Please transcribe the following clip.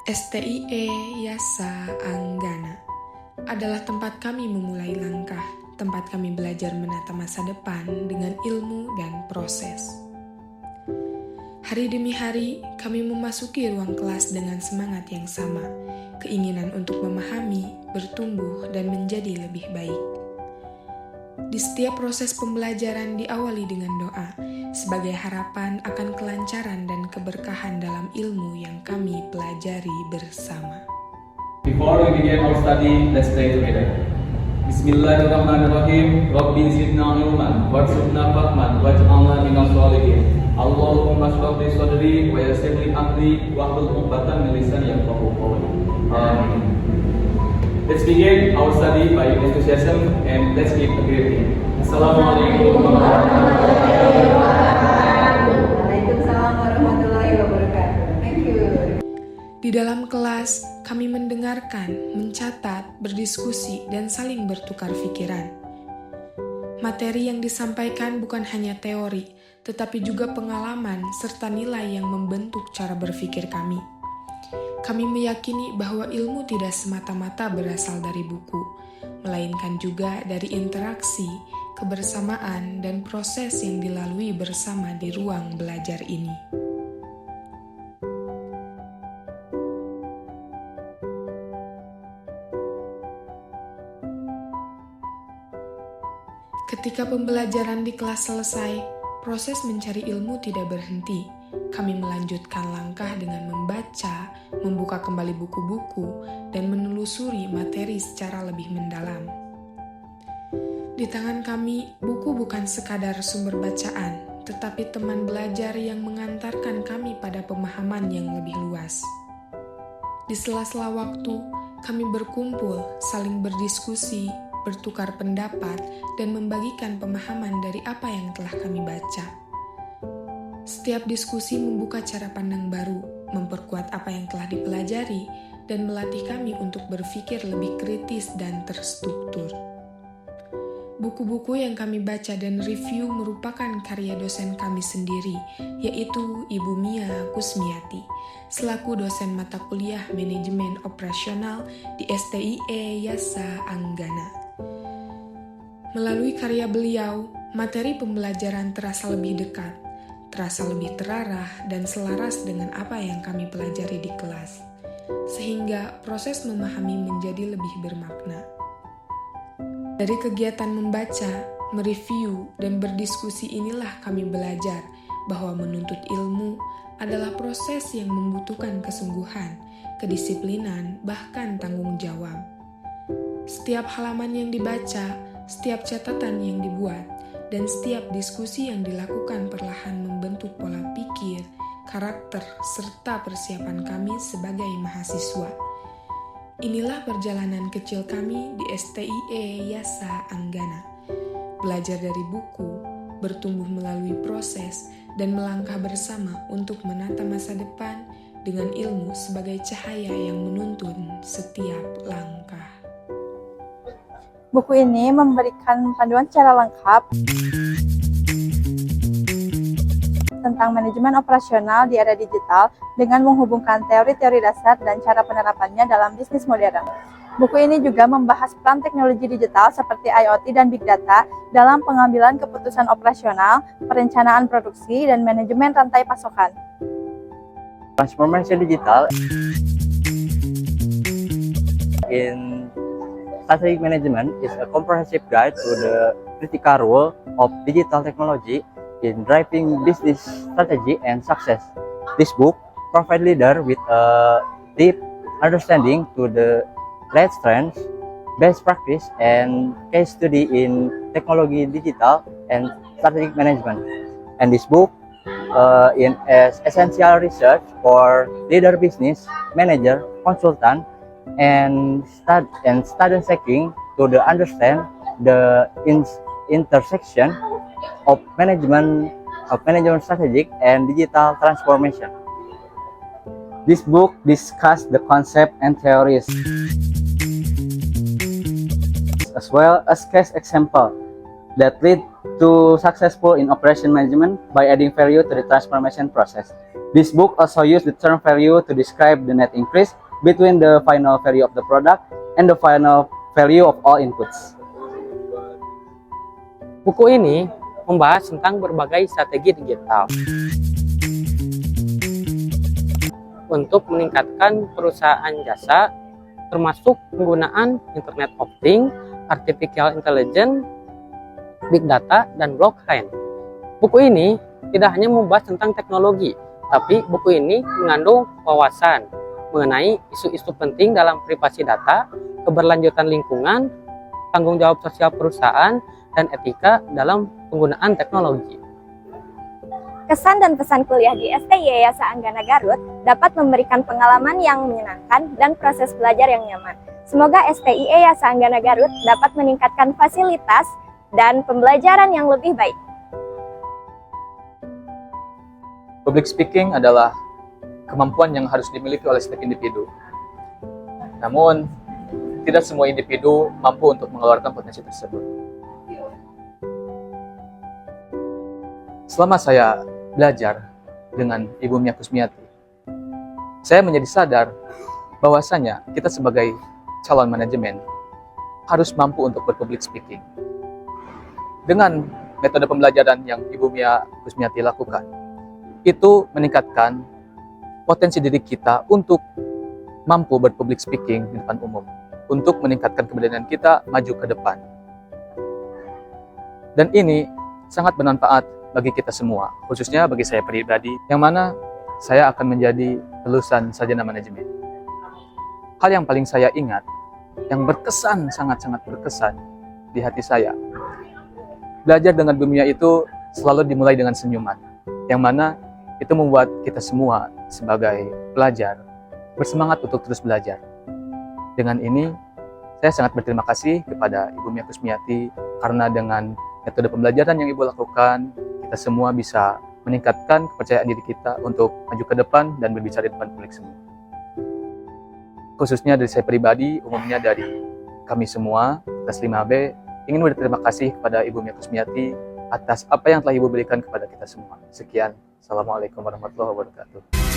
STIE Yasa Anggana adalah tempat kami memulai langkah, tempat kami belajar menata masa depan dengan ilmu dan proses. Hari demi hari, kami memasuki ruang kelas dengan semangat yang sama, keinginan untuk memahami, bertumbuh, dan menjadi lebih baik. Di setiap proses pembelajaran diawali dengan doa, sebagai harapan akan kelancaran dan keberkahan dalam ilmu yang kami pelajari bersama. Before we begin our study, let's pray together. Bismillahirrahmanirrahim. Rabbi zidna ilman, warzuqna fahman, waj'alna minal sholihin. Allahumma shrah li sadri wa yassir li amri wahlul 'uqdatam min lisani yafqahu qawli. Amin. Let's begin our study by enthusiasm and let's keep a great day. Assalamualaikum warahmatullahi wabarakatuh. Waalaikumsalam warahmatullahi wabarakatuh. Thank you. Di dalam kelas, kami mendengarkan, mencatat, berdiskusi, dan saling bertukar pikiran. Materi yang disampaikan bukan hanya teori, tetapi juga pengalaman serta nilai yang membentuk cara berpikir kami. Kami meyakini bahwa ilmu tidak semata-mata berasal dari buku, melainkan juga dari interaksi, kebersamaan, dan proses yang dilalui bersama di ruang belajar ini. Ketika pembelajaran di kelas selesai, proses mencari ilmu tidak berhenti. Kami melanjutkan langkah dengan membaca, membuka kembali buku-buku, dan menelusuri materi secara lebih mendalam. Di tangan kami, buku bukan sekadar sumber bacaan, tetapi teman belajar yang mengantarkan kami pada pemahaman yang lebih luas. Di sela-sela waktu, kami berkumpul, saling berdiskusi, bertukar pendapat, dan membagikan pemahaman dari apa yang telah kami baca. Setiap diskusi membuka cara pandang baru, memperkuat apa yang telah dipelajari, dan melatih kami untuk berpikir lebih kritis dan terstruktur. Buku-buku yang kami baca dan review merupakan karya dosen kami sendiri, yaitu Ibu Mia Kusmiati, selaku dosen mata kuliah Manajemen Operasional di STIE Yasa Anggana. Melalui karya beliau, materi pembelajaran terasa lebih dekat, terasa lebih terarah dan selaras dengan apa yang kami pelajari di kelas, sehingga proses memahami menjadi lebih bermakna. Dari kegiatan membaca, mereview, dan berdiskusi inilah kami belajar bahwa menuntut ilmu adalah proses yang membutuhkan kesungguhan, kedisiplinan, bahkan tanggung jawab. Setiap halaman yang dibaca, setiap catatan yang dibuat, dan setiap diskusi yang dilakukan perlahan membentuk pola pikir, karakter, serta persiapan kami sebagai mahasiswa. Inilah perjalanan kecil kami di STIE Yasa Anggana. Belajar dari buku, bertumbuh melalui proses, dan melangkah bersama untuk menata masa depan dengan ilmu sebagai cahaya yang menuntun setiap langkah. Buku ini memberikan panduan secara lengkap tentang manajemen operasional di era digital dengan menghubungkan teori-teori dasar dan cara penerapannya dalam bisnis modern. Buku ini juga membahas peran teknologi digital seperti IoT dan Big Data dalam pengambilan keputusan operasional, perencanaan produksi, dan manajemen rantai pasokan. Transformation digital in strategic management is a comprehensive guide to the critical role of digital technology in driving business strategy and success. This book provides leader with a deep understanding to the latest trends, best practice, and case study in technology, digital, and strategic management. And this book is essential research for leader, business manager, consultant, and student seeking to understand the intersection of management strategic and digital transformation. This book discusses the concept and theories, as well as case example that lead to successful in operation management by adding value to the transformation process. This book also used the term value to describe the net increase between the final value of the product and the final value of all inputs. Buku ini membahas tentang berbagai strategi digital untuk meningkatkan perusahaan jasa, termasuk penggunaan Internet of Things, Artificial Intelligence, Big Data, dan blockchain. Buku ini tidak hanya membahas tentang teknologi, tapi buku ini mengandung wawasan mengenai isu-isu penting dalam privasi data, keberlanjutan lingkungan, tanggung jawab sosial perusahaan, dan etika dalam penggunaan teknologi. Kesan dan pesan kuliah di STI Yayasan Anggana Garut dapat memberikan pengalaman yang menyenangkan dan proses belajar yang nyaman. Semoga STI Yayasan Anggana Garut dapat meningkatkan fasilitas dan pembelajaran yang lebih baik. Public speaking adalah kemampuan yang harus dimiliki oleh setiap individu. Namun, tidak semua individu mampu untuk mengeluarkan potensi tersebut. Selama saya belajar dengan Ibu Mia Kusmiati, saya menjadi sadar bahwasanya kita sebagai calon manajemen harus mampu untuk berpublic speaking. Dengan metode pembelajaran yang Ibu Mia Kusmiati lakukan, itu meningkatkan potensi diri kita untuk mampu berpublic speaking di depan umum, untuk meningkatkan keberanian kita maju ke depan. Dan ini sangat bermanfaat bagi kita semua, khususnya bagi saya pribadi, yang mana saya akan menjadi lulusan sarjana manajemen. Hal yang paling saya ingat, yang berkesan, sangat-sangat berkesan di hati saya, belajar dengan dunia itu selalu dimulai dengan senyuman, yang mana itu membuat kita semua sebagai pelajar bersemangat untuk terus belajar. Dengan ini, saya sangat berterima kasih kepada Ibu Mia Kusmiati, karena dengan metode pembelajaran yang Ibu lakukan, kita semua bisa meningkatkan kepercayaan diri kita untuk maju ke depan dan berbicara di depan publik semua. Khususnya dari saya pribadi, umumnya dari kami semua, atas 5B, ingin berterima kasih kepada Ibu Mia Kusmiati atas apa yang telah Ibu berikan kepada kita semua. Sekian, Assalamualaikum warahmatullahi wabarakatuh.